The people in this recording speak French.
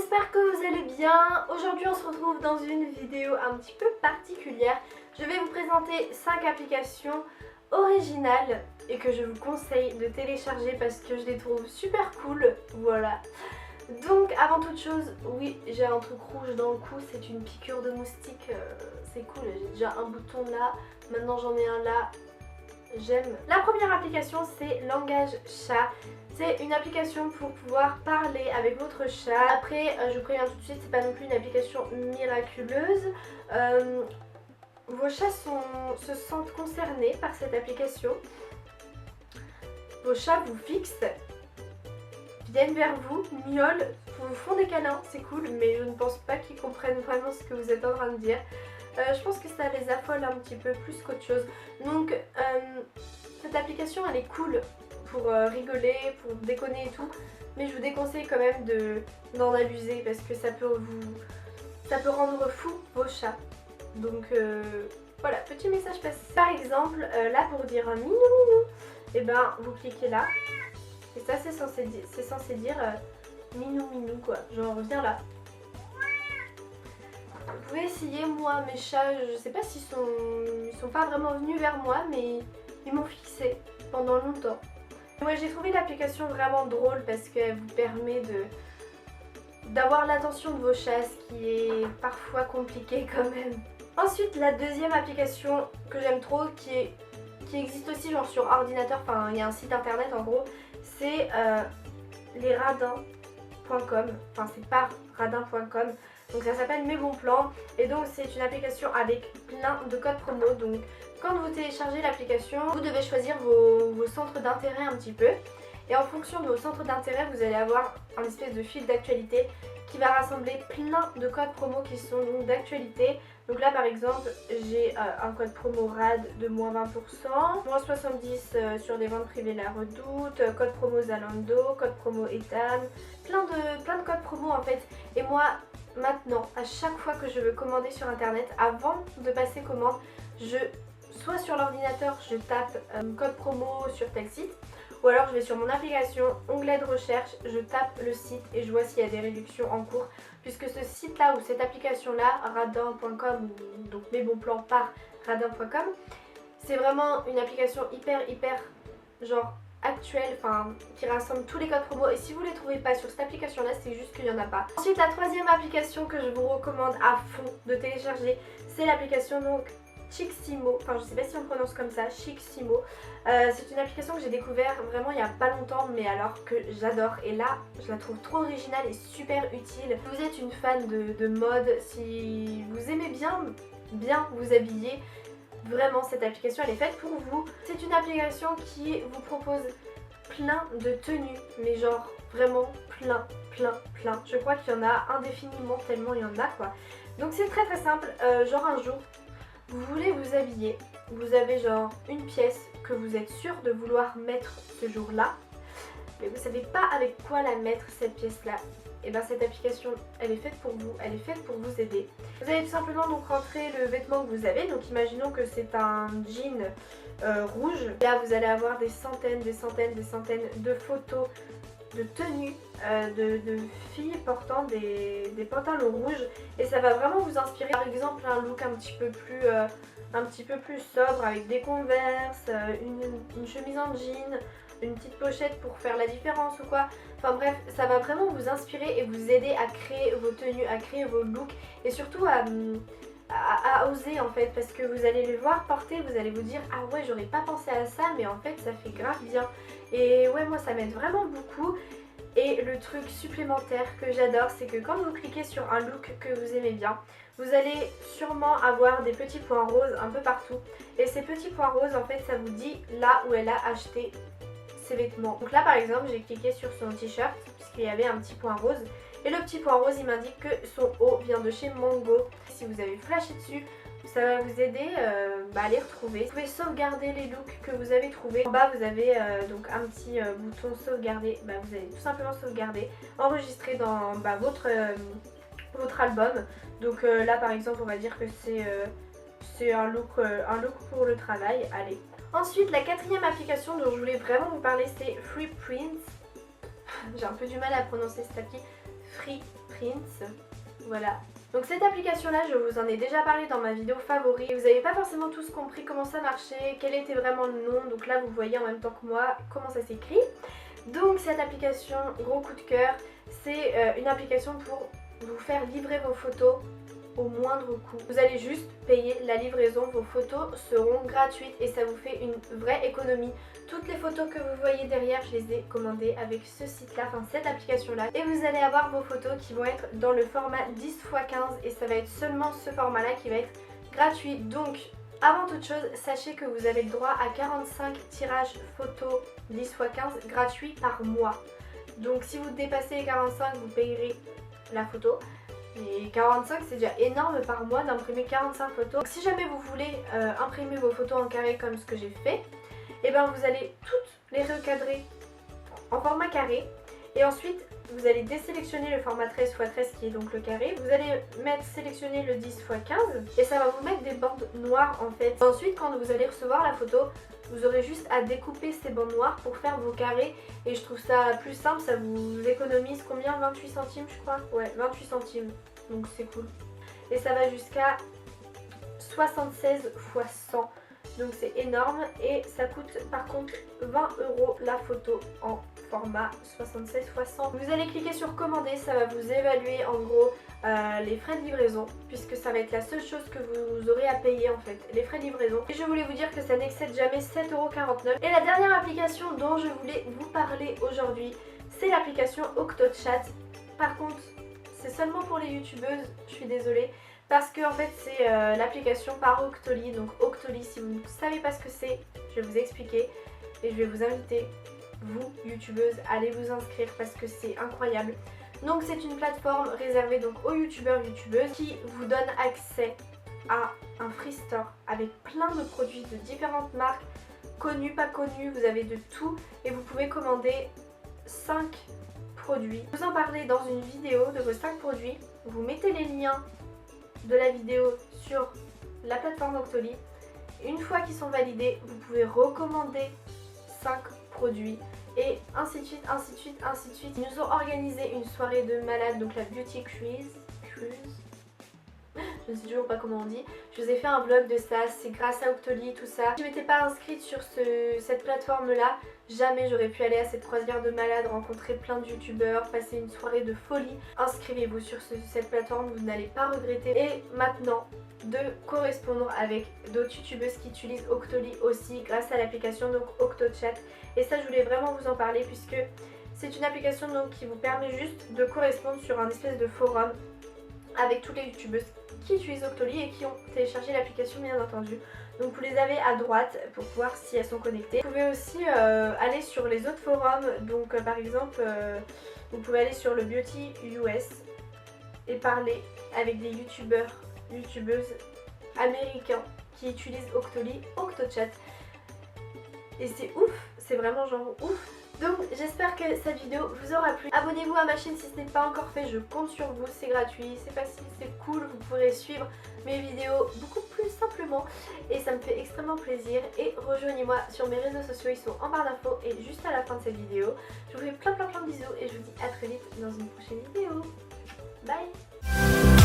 j'espère que vous allez bien. Aujourd'hui on se retrouve dans une vidéo un petit peu particulière. Je vais vous présenter 5 applications originales et que je vous conseille de télécharger parce que je les trouve super cool. Voilà. Donc avant toute chose, oui, j'ai un truc rouge dans le cou, c'est une piqûre de moustique, c'est cool, j'ai déjà un bouton là, maintenant j'en ai un là. J'aime. La première application c'est Langage Chat. C'est une application pour pouvoir parler avec votre chat. Après, je vous préviens tout de suite, c'est pas non plus une application miraculeuse. Vos chats se sentent concernés par cette application. Vos chats vous fixent, viennent vers vous, miaulent, vous font des câlins, c'est cool, mais je ne pense pas qu'ils comprennent vraiment ce que vous êtes en train de dire. Je pense que ça les affole un petit peu plus qu'autre chose. Donc cette application elle est cool pour rigoler, pour déconner et tout, mais je vous déconseille quand même d'en abuser parce que ça peut rendre fou vos chats. Donc voilà, petit message passé. Par exemple, là pour dire un minou minou, et ben vous cliquez là, et ça c'est censé dire minou minou quoi, genre viens là. Vous pouvez essayer, moi mes chats, je sais pas s'ils sont pas vraiment venus vers moi, mais ils m'ont fixé pendant longtemps. Moi j'ai trouvé l'application vraiment drôle parce qu'elle vous permet d'avoir l'attention de vos chats, ce qui est parfois compliqué quand même. Ensuite la deuxième application que j'aime trop, qui existe aussi genre sur ordinateur, enfin il y a un site internet en gros, c'est lesradins.com, enfin c'est par radin.com. Donc ça s'appelle Mes Bons Plans et donc c'est une application avec plein de codes promo. Donc quand vous téléchargez l'application, vous devez choisir vos centres d'intérêt un petit peu. Et en fonction de vos centres d'intérêt, vous allez avoir un espèce de fil d'actualité qui va rassembler plein de codes promo qui sont d'actualité. Donc là par exemple, j'ai un code promo RAD de moins 20%, moins 70 sur les ventes privées La Redoute, code promo Zalando, code promo Ethan, plein de codes promo en fait. Et moi maintenant, à chaque fois que je veux commander sur internet, avant de passer commande, soit sur l'ordinateur, je tape code promo sur tel site, ou alors je vais sur mon application, onglet de recherche, je tape le site et je vois s'il y a des réductions en cours. Puisque ce site là ou cette application là, radin.com, donc mes bons plans par radin.com, c'est vraiment une application hyper genre actuelle, enfin qui rassemble tous les codes promo, et si vous les trouvez pas sur cette application là, c'est juste qu'il n'y en a pas. Ensuite la troisième application que je vous recommande à fond de télécharger, c'est l'application donc Chiximo, enfin je sais pas si on prononce comme ça, Chiximo. C'est une application que j'ai découvert vraiment il y a pas longtemps, mais alors que j'adore, et là je la trouve trop originale et super utile. Si vous êtes une fan de mode, si vous aimez bien vous habiller, vraiment cette application elle est faite pour vous. C'est une application qui vous propose plein de tenues, mais genre vraiment plein. Je crois qu'il y en a indéfiniment tellement il y en a quoi. Donc c'est très simple, genre un jour vous voulez vous habiller, vous avez genre une pièce que vous êtes sûr de vouloir mettre ce jour là, mais vous savez pas avec quoi la mettre cette pièce là. Et bien cette application elle est faite pour vous, elle est faite pour vous aider. Vous allez tout simplement donc rentrer le vêtement que vous avez, donc imaginons que c'est un jean rouge. Là vous allez avoir des centaines de photos de tenues de filles portant des pantalons rouges, et ça va vraiment vous inspirer. Par exemple un look un petit peu plus sobre avec des Converse, une chemise en jean, une petite pochette pour faire la différence ou quoi. Enfin bref, ça va vraiment vous inspirer et vous aider à créer vos tenues, à créer vos looks, et surtout à oser en fait, parce que vous allez les voir porter, vous allez vous dire ah ouais j'aurais pas pensé à ça, mais en fait ça fait grave bien. Et ouais, moi ça m'aide vraiment beaucoup. Et le truc supplémentaire que j'adore, c'est que quand vous cliquez sur un look que vous aimez bien, vous allez sûrement avoir des petits points roses un peu partout. Et ces petits points roses en fait ça vous dit là où elle a acheté ses vêtements. Donc là par exemple j'ai cliqué sur son t-shirt puisqu'il y avait un petit point rose, et le petit point rose il m'indique que son haut vient de chez Mango. Si vous avez flashé dessus, ça va vous aider à les retrouver. Vous pouvez sauvegarder les looks que vous avez trouvés. En bas vous avez donc un petit bouton sauvegarder. Vous allez tout simplement sauvegarder, enregistrer dans votre album. Donc là par exemple on va dire que c'est un look pour le travail. Allez. Ensuite la quatrième application dont je voulais vraiment vous parler, c'est Freeprints. J'ai un peu du mal à prononcer cette appli. Free Prints. Voilà. Donc cette application là, je vous en ai déjà parlé dans ma vidéo favori. Vous n'avez pas forcément tous compris comment ça marchait, quel était vraiment le nom. Donc là vous voyez en même temps que moi comment ça s'écrit. Donc cette application, gros coup de cœur, c'est une application pour vous faire livrer vos photos au moindre coût. Vous allez juste payer la livraison, vos photos seront gratuites et ça vous fait une vraie économie. Toutes les photos que vous voyez derrière, je les ai commandées avec ce site-là, enfin cette application-là. Et vous allez avoir vos photos qui vont être dans le format 10x15 et ça va être seulement ce format-là qui va être gratuit. Donc avant toute chose, sachez que vous avez le droit à 45 tirages photos 10x15 gratuits par mois. Donc si vous dépassez les 45, vous payerez la photo. Et 45 c'est déjà énorme par mois d'imprimer 45 photos. Donc si jamais vous voulez imprimer vos photos en carré comme ce que j'ai fait, et ben vous allez toutes les recadrer en format carré. Et ensuite vous allez désélectionner le format 13x13 qui est donc le carré. Vous allez sélectionner le 10x15 et ça va vous mettre des bandes noires en fait. Ensuite quand vous allez recevoir la photo, vous aurez juste à découper ces bandes noires pour faire vos carrés. Et je trouve ça plus simple, ça vous économise combien? 28 centimes je crois. Ouais, 28 centimes. Donc c'est cool. Et ça va jusqu'à 76 x 100. Donc c'est énorme et ça coûte par contre 20 € la photo en format 76 x 100. Vous allez cliquer sur commander, ça va vous évaluer en gros les frais de livraison puisque ça va être la seule chose que vous aurez à payer en fait, les frais de livraison. Et je voulais vous dire que ça n'excède jamais 7,49 €. Et la dernière application dont je voulais vous parler aujourd'hui, c'est l'application Octochat. Par contre, c'est seulement pour les youtubeuses, je suis désolée. Parce que en fait c'est l'application par Octoly. Donc Octoly, si vous ne savez pas ce que c'est, je vais vous expliquer. Et je vais vous inviter, vous youtubeuses, à aller vous inscrire parce que c'est incroyable. Donc c'est une plateforme réservée donc aux youtubeurs, youtubeuses qui vous donne accès à un free store avec plein de produits de différentes marques, connues, pas connues, vous avez de tout. Et vous pouvez commander 5 produits. Je vous en parler dans une vidéo de vos 5 produits. Vous mettez les liens de la vidéo sur la plateforme Octoly. Une fois qu'ils sont validés, vous pouvez recommander 5 produits et ainsi de suite, ainsi de suite, ainsi de suite. Ils nous ont organisé une soirée de malade, donc la Beauty Cruise. Je ne sais toujours pas comment on dit. Je vous ai fait un vlog de ça, c'est grâce à Octoly, tout ça. Si je m'étais pas inscrite sur cette plateforme là, jamais j'aurais pu aller à cette croisière de malade, rencontrer plein de youtubeurs, passer une soirée de folie. Inscrivez-vous sur cette plateforme, vous n'allez pas regretter. Et maintenant, de correspondre avec d'autres youtubeuses qui utilisent Octoly aussi grâce à l'application donc Octochat. Et ça je voulais vraiment vous en parler puisque c'est une application donc qui vous permet juste de correspondre sur un espèce de forum avec toutes les youtubeuses qui utilisent Octoly et qui ont téléchargé l'application bien entendu. Donc vous les avez à droite pour voir si elles sont connectées. Vous pouvez aussi aller sur les autres forums. Donc par exemple vous pouvez aller sur le Beauty US et parler avec des youtubeurs, youtubeuses américains qui utilisent Octoly, Octochat. Et c'est ouf, c'est vraiment genre ouf. Donc j'espère que cette vidéo vous aura plu. Abonnez-vous à ma chaîne si ce n'est pas encore fait, je compte sur vous, c'est gratuit, c'est facile, c'est cool, vous pourrez suivre mes vidéos beaucoup plus simplement et ça me fait extrêmement plaisir. Et rejoignez-moi sur mes réseaux sociaux, ils sont en barre d'infos et juste à la fin de cette vidéo. Je vous fais plein de bisous et je vous dis à très vite dans une prochaine vidéo. Bye.